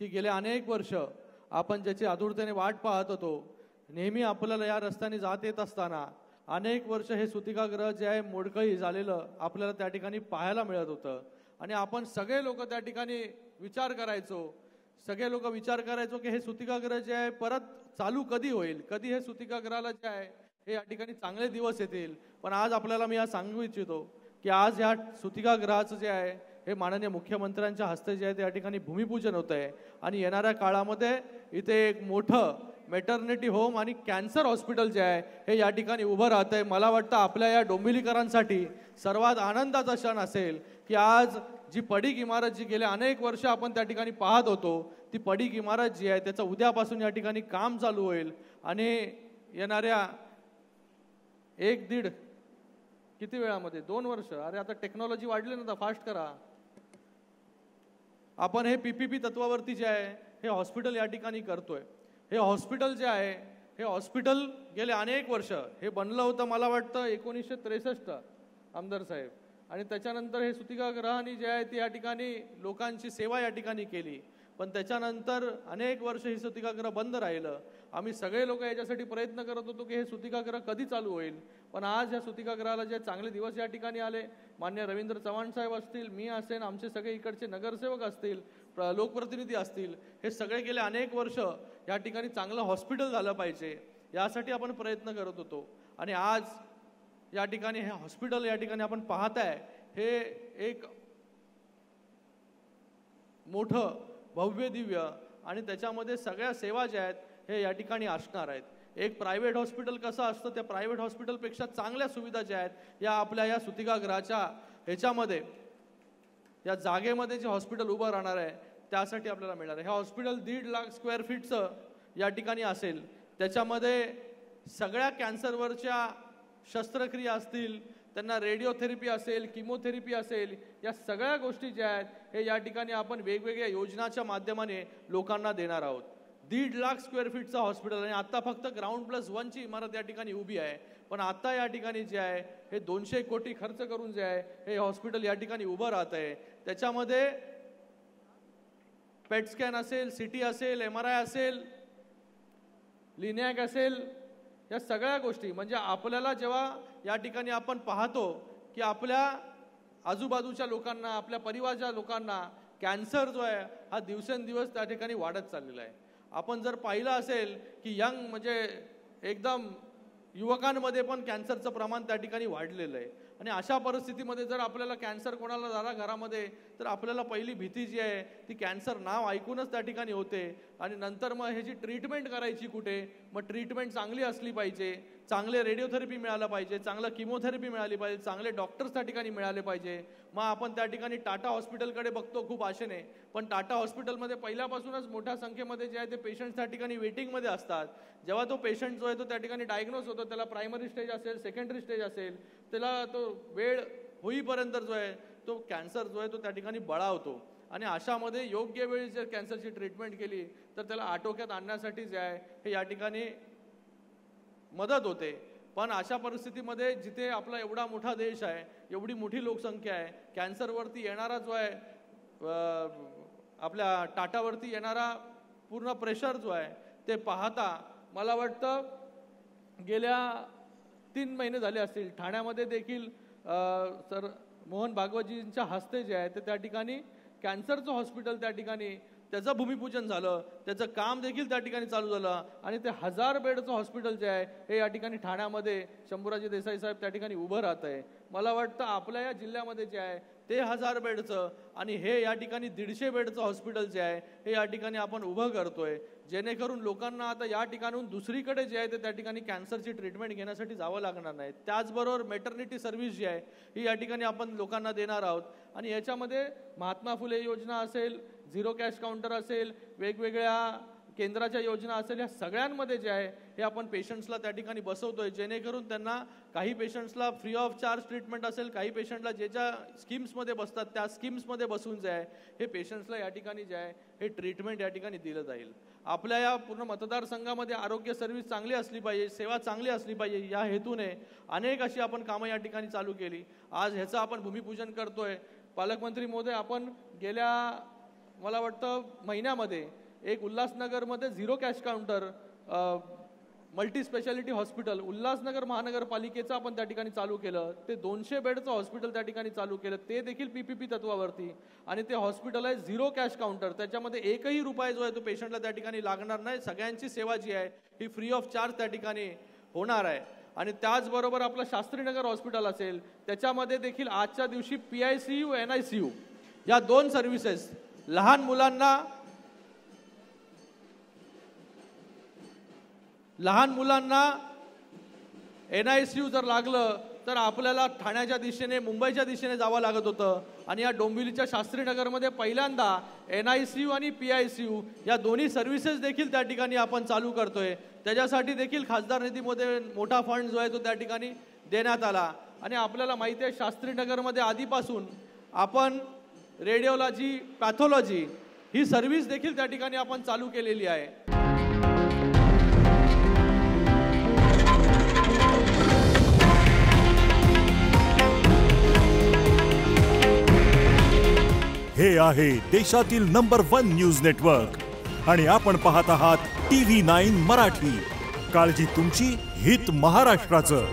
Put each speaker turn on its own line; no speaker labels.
की गेले अनेक वर्ष आपण ज्याची आतुरतेने वाट पाहत होतो, नेहमी आपल्याला या रस्त्याने जात येत असताना अनेक वर्ष हे सुतिकागृह जे आहे मोडकळी झालेलं आपल्याला त्या ठिकाणी पाहायला मिळत होतं. आणि आपण सगळे लोक त्या ठिकाणी विचार करायचो की हे सुतिकागृह जे आहे परत चालू कधी होईल, कधी हे सुतिकागृहाला जे आहे हे या ठिकाणी चांगले दिवस येतील. पण आज आपल्याला मी सांगू इच्छितो की आज या सुतिकागृहाचं जे आहे हे माननीय मुख्यमंत्र्यांच्या हस्ते जे आहे ते या ठिकाणी भूमिपूजन होत आहे. आणि येणाऱ्या काळामध्ये इथे एक मोठं मेटर्निटी होम आणि कॅन्सर हॉस्पिटल जे आहे हे या ठिकाणी उभं राहत आहे. मला वाटतं आपल्या या डोंबिवलीकरांसाठी सर्वात आनंदाचा क्षण असेल की आज जी पडीक इमारत जी गेल्या अनेक वर्ष आपण त्या ठिकाणी पाहत होतो, ती पडीक इमारत जी आहे त्याचं उद्यापासून या ठिकाणी काम चालू होईल. आणि येणाऱ्या 1-1.5 किती वेळामध्ये 2 वर्ष, अरे आता टेक्नॉलॉजी वाढली ना, फास्ट करा. आपण हे PPP तत्वावरती जे आहे हे हॉस्पिटल या ठिकाणी करतोय. हे हॉस्पिटल जे आहे हे हॉस्पिटल गेले अनेक वर्ष हे बनलं होतं, मला वाटतं 1963 आमदार साहेब. आणि त्याच्यानंतर हे सुतिकागृहाने जे आहे ती या ठिकाणी लोकांची सेवा या ठिकाणी केली. पण त्याच्यानंतर अनेक वर्ष हे सुतिकागृह बंद राहिलं. आम्ही सगळे लोक याच्यासाठी प्रयत्न करत होतो की हे सुतिकागृह कधी चालू होईल. पण आज या सुतिकागृहाला जे चांगले दिवस या ठिकाणी आले. मान्य रवींद्र चव्हाण साहेब असतील, मी असेल, आमचे सगळे इकडचे नगरसेवक असतील, लोकप्रतिनिधी असतील, हे सगळे गेले अनेक वर्ष या ठिकाणी चांगलं हॉस्पिटल झालं पाहिजे यासाठी आपण प्रयत्न करत होतो. आणि आज या ठिकाणी हे हॉस्पिटल या ठिकाणी आपण पाहताय हे एक मोठं भव्य दिव्य आणि त्याच्यामध्ये सगळ्या सेवा ज्या आहेत हे या ठिकाणी असणार आहेत. एक प्रायव्हेट हॉस्पिटल कसं असतं, त्या प्रायव्हेट हॉस्पिटलपेक्षा चांगल्या सुविधा ज्या आहेत या आपल्या या सुतिकागृहाच्या ह्याच्यामध्ये या जागेमध्ये जे हॉस्पिटल उभं राहणार आहे त्यासाठी आपल्याला मिळणार आहे. हे हॉस्पिटल 1.5 लाख स्क्वेअर फीटचं या ठिकाणी असेल. त्याच्यामध्ये सगळ्या कॅन्सरवरच्या शस्त्रक्रिया असतील, त्यांना रेडिओथेरपी असेल, किमोथेरपी असेल, या सगळ्या गोष्टी ज्या आहेत हे या ठिकाणी आपण वेगवेगळ्या योजनाच्या माध्यमाने लोकांना देणार आहोत. 1.5 लाख स्क्वेअर फीटचं हॉस्पिटल आणि आता फक्त ग्राउंड+1ची इमारत या ठिकाणी उभी आहे. पण आता या ठिकाणी जे आहे हे 200 कोटी खर्च करून जे आहे हे हॉस्पिटल या ठिकाणी उभं राहत आहे. त्याच्यामध्ये पेट स्कॅन असेल, CT असेल, MRI असेल, लिनॅक असेल, या सगळ्या गोष्टी म्हणजे आपल्याला जेव्हा या ठिकाणी आपण पाहतो की आपल्या आजूबाजूच्या लोकांना, आपल्या परिवाराच्या लोकांना कॅन्सर जो आहे हा दिवसेंदिवस त्या ठिकाणी वाढत चाललेला आहे. आपण जर पाहिलं असेल की यंग म्हणजे एकदम युवकांमध्ये पण कॅन्सरचं प्रमाण त्या ठिकाणी वाढलेलं आहे. आणि अशा परिस्थितीमध्ये जर आपल्याला कॅन्सर कोणाला झाला घरामध्ये तर आपल्याला पहिली भीती जी आहे ती कॅन्सर नाव ऐकूनच त्या ठिकाणी होते. आणि नंतर मग ह्याची ट्रीटमेंट करायची कुठे, मग ट्रीटमेंट चांगली असली पाहिजे, चांगले रेडिओथेरपी मिळालं पाहिजे, चांगलं किमोथेरपी मिळाली पाहिजे, चांगले डॉक्टर्स त्या ठिकाणी मिळाले पाहिजे. मग आपण त्या ठिकाणी टाटा हॉस्पिटलकडे बघतो खूप आशेने. पण टाटा हॉस्पिटलमध्ये पहिल्यापासूनच मोठ्या संख्येमध्ये जे आहे ते पेशंट्स त्या ठिकाणी वेटिंगमध्ये असतात. जेव्हा तो पेशंट जो आहे तो त्या ठिकाणी डायग्नोज होतो, त्याला प्रायमरी स्टेज असेल, सेकंडरी स्टेज असेल, त्याला तो वेळ होईपर्यंत जो आहे तो कॅन्सर जो आहे तो त्या ठिकाणी बळावतो. आणि अशामध्ये योग्य वेळी जर कॅन्सरची ट्रीटमेंट केली तर त्याला आटोक्यात आणण्यासाठी जे आहे हे या ठिकाणी मदत होते. पण अशा परिस्थितीमध्ये जिथे आपला एवढा मोठा देश आहे, एवढी मोठी लोकसंख्या आहे, कॅन्सरवरती येणारा जो आहे आपल्या टाटावरती येणारा पूर्ण प्रेशर जो आहे ते पाहता मला वाटतं गेल्या 3 महिने झाले असतील ठाण्यामध्ये देखील सर मोहन भागवतजींच्या हस्ते जे आहे ते त्या ठिकाणी कॅन्सरचं हॉस्पिटल त्या ठिकाणी त्याचं भूमिपूजन झालं, त्याचं काम देखील त्या ठिकाणी चालू झालं. आणि ते 1000 बेडचं हॉस्पिटल जे आहे हे या ठिकाणी ठाण्यामध्ये शंभूराजे देसाई साहेब त्या ठिकाणी उभं राहत आहे. मला वाटतं आपल्या या जिल्ह्यामध्ये जे आहे ते 1000 बेडचं आणि हे या ठिकाणी 150 बेडचं हॉस्पिटल जे आहे हे या ठिकाणी आपण उभं करतोय, जेणेकरून लोकांना आता या ठिकाणून दुसरीकडे जे आहे ते त्या ठिकाणी कॅन्सरची ट्रीटमेंट घेण्यासाठी जावं लागणार नाही. त्याचबरोबर मेटर्निटी सर्व्हिस जी आहे ही या ठिकाणी आपण लोकांना देणार आहोत. आणि याच्यामध्ये महात्मा फुले योजना असेल, झिरो कॅश काउंटर असेल, वेगवेगळ्या केंद्राच्या योजना असेल, या सगळ्यांमध्ये जे आहे हे आपण पेशंट्सला त्या ठिकाणी बसवतोय, जेणेकरून त्यांना काही पेशंट्सला फ्री ऑफ चार्ज ट्रीटमेंट असेल, काही पेशंटला जे ज्या स्कीम्समध्ये बसतात त्या स्कीम्समध्ये बसून जे आहे हे पेशंट्सला या ठिकाणी जे आहे हे ट्रीटमेंट या ठिकाणी दिलं जाईल. आपल्या या पूर्ण मतदारसंघामध्ये आरोग्य सर्व्हिस चांगली असली पाहिजे, सेवा चांगली असली पाहिजे, या हेतूने अनेक अशी आपण कामं या ठिकाणी चालू केली. आज ह्याचं आपण भूमिपूजन करतोय. पालकमंत्री महोदय, आपण गेल्या मला वाटतं महिन्यामध्ये एक उल्हासनगरमध्ये 0 cash counter multi speciality hospital Ulhasnagar महानगरपालिकेचं आपण त्या ठिकाणी चालू केलं. ते 200 बेडचं हॉस्पिटल त्या ठिकाणी चालू केलं, ते देखील PPP तत्वावरती. आणि ते हॉस्पिटल आहे 0 कॅश काउंटर, त्याच्यामध्ये एकही रुपया जो आहे तो पेशंटला त्या ठिकाणी लागणार नाही. सगळ्यांची सेवा जी आहे ही फ्री ऑफ चार्ज त्या ठिकाणी होणार आहे. आणि त्याचबरोबर आपलं शास्त्रीनगर हॉस्पिटल असेल त्याच्यामध्ये देखील आजच्या दिवशी PICU NICU या 2 सर्व्हिसेस लहान मुलांना NICU जर लागलं तर आपल्याला ठाण्याच्या दिशेने मुंबईच्या दिशेने जावं लागत होतं. आणि या डोंबिवलीच्या शास्त्रीनगरमध्ये पहिल्यांदा NICU आणि PICU या दोन्ही सर्व्हिसेस देखील त्या ठिकाणी आपण चालू करतोय. त्याच्यासाठी देखील खासदार निधीमध्ये मोठा फंड जो आहे तो त्या ठिकाणी देण्यात आला. आणि आपल्याला माहिती आहे शास्त्रीनगरमध्ये आधीपासून आपण रेडिओलॉजी पॅथॉलॉजी ही सर्व्हिस देखील त्या ठिकाणी आपण चालू केलेली आहे.
हे आहे देशातील नंबर 1 न्यूज नेटवर्क आणि आपण पाहत आहात TV9 मराठी. काळजी तुमची, हित महाराष्ट्राचं.